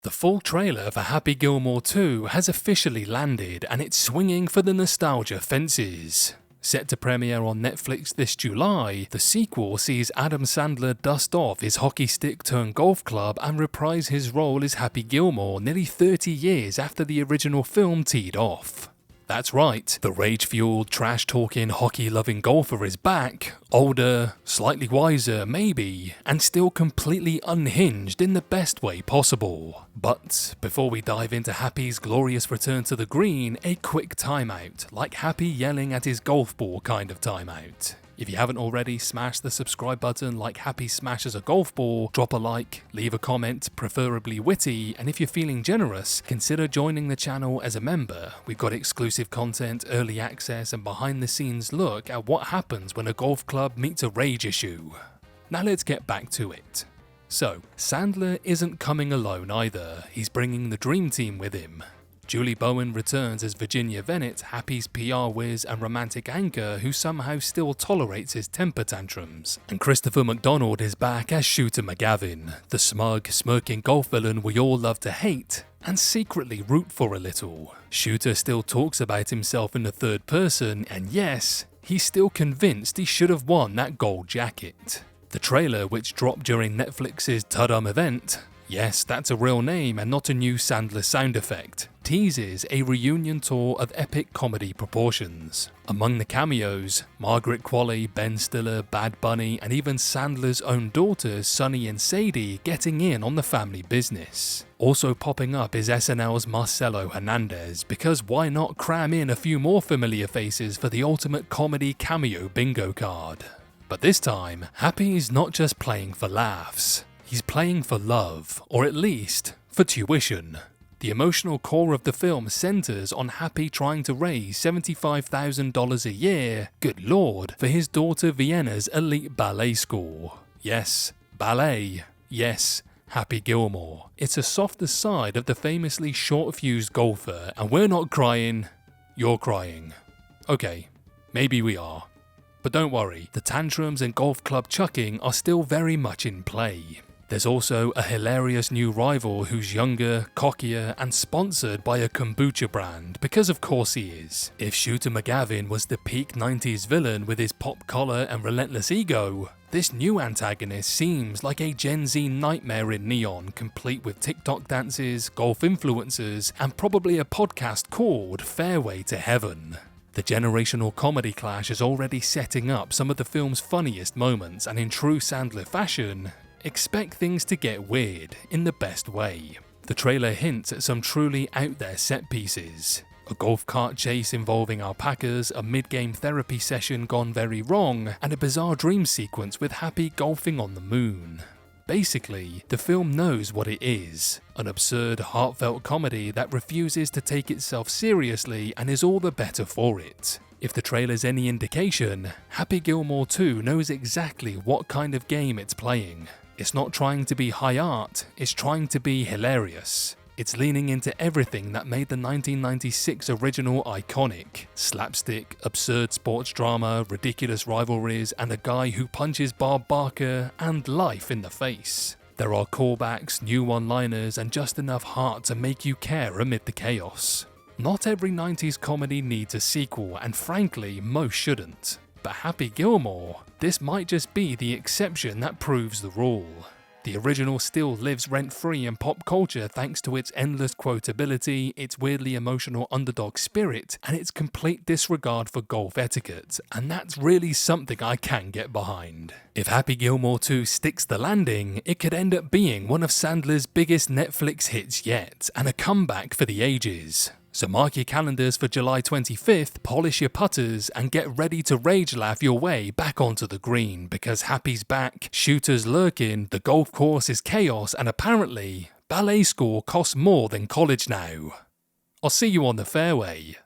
The full trailer for Happy Gilmore 2 has officially landed and it's swinging for the nostalgia fences. Set to premiere on Netflix this July, the sequel sees Adam Sandler dust off his hockey stick turned golf club and reprise his role as Happy Gilmore nearly 30 years after the original film teed off. That's right, the rage-fueled, trash-talking, hockey-loving golfer is back, older, slightly wiser maybe, and still completely unhinged in the best way possible. But before we dive into Happy's glorious return to the green, a quick timeout, like Happy yelling at his golf ball kind of timeout. If you haven't already, smash the subscribe button like Happy smashes a golf ball, drop a like, leave a comment, preferably witty, and if you're feeling generous, consider joining the channel as a member. We've got exclusive content, early access, and behind the scenes look at what happens when a golf club meets a rage issue. Now let's get back to it. So, Sandler isn't coming alone either, he's bringing the dream team with him. Julie Bowen returns as Virginia Bennett, Happy's PR whiz and romantic anchor who somehow still tolerates his temper tantrums. And Christopher McDonald is back as Shooter McGavin, the smug, smirking golf villain we all love to hate and secretly root for a little. Shooter still talks about himself in the third person, and yes, he's still convinced he should have won that gold jacket. The trailer, which dropped during Netflix's Ta-Dum event, yes, that's a real name and not a new Sandler sound effect, teases a reunion tour of epic comedy proportions. Among the cameos, Margaret Qualley, Ben Stiller, Bad Bunny, and even Sandler's own daughters Sunny and Sadie getting in on the family business. Also popping up is SNL's Marcelo Hernandez, because why not cram in a few more familiar faces for the ultimate comedy cameo bingo card? But this time, Happy is not just playing for laughs. He's playing for love, or at least, for tuition. The emotional core of the film centers on Happy trying to raise $75,000 a year, good lord, for his daughter Vienna's elite ballet school. Yes, ballet. Yes, Happy Gilmore. It's a softer side of the famously short-fused golfer, and we're not crying, you're crying. Okay, maybe we are. But don't worry, the tantrums and golf club chucking are still very much in play. There's also a hilarious new rival who's younger, cockier, and sponsored by a kombucha brand, because of course he is. If Shooter McGavin was the peak 90s villain with his pop collar and relentless ego, this new antagonist seems like a Gen Z nightmare in neon, complete with TikTok dances, golf influencers, and probably a podcast called Fairway to Heaven. The generational comedy clash is already setting up some of the film's funniest moments, and in true Sandler fashion, expect things to get weird in the best way. The trailer hints at some truly out there set pieces. A golf cart chase involving alpacas, a mid-game therapy session gone very wrong, and a bizarre dream sequence with Happy golfing on the moon. Basically, the film knows what it is, an absurd, heartfelt comedy that refuses to take itself seriously and is all the better for it. If the trailer's any indication, Happy Gilmore 2 knows exactly what kind of game it's playing. It's not trying to be high art, it's trying to be hilarious. It's leaning into everything that made the 1996 original iconic. Slapstick, absurd sports drama, ridiculous rivalries, and a guy who punches Bob Barker and life in the face. There are callbacks, new one-liners, and just enough heart to make you care amid the chaos. Not every 90s comedy needs a sequel, and frankly, most shouldn't. But Happy Gilmore, this might just be the exception that proves the rule. The original still lives rent-free in pop culture thanks to its endless quotability, its weirdly emotional underdog spirit, and its complete disregard for golf etiquette, and that's really something I can get behind. If Happy Gilmore 2 sticks the landing, it could end up being one of Sandler's biggest Netflix hits yet, and a comeback for the ages. So mark your calendars for July 25th, polish your putters, and get ready to rage laugh your way back onto the green, because Happy's back, Shooter's lurking, the golf course is chaos, and apparently, ballet school costs more than college now. I'll see you on the fairway.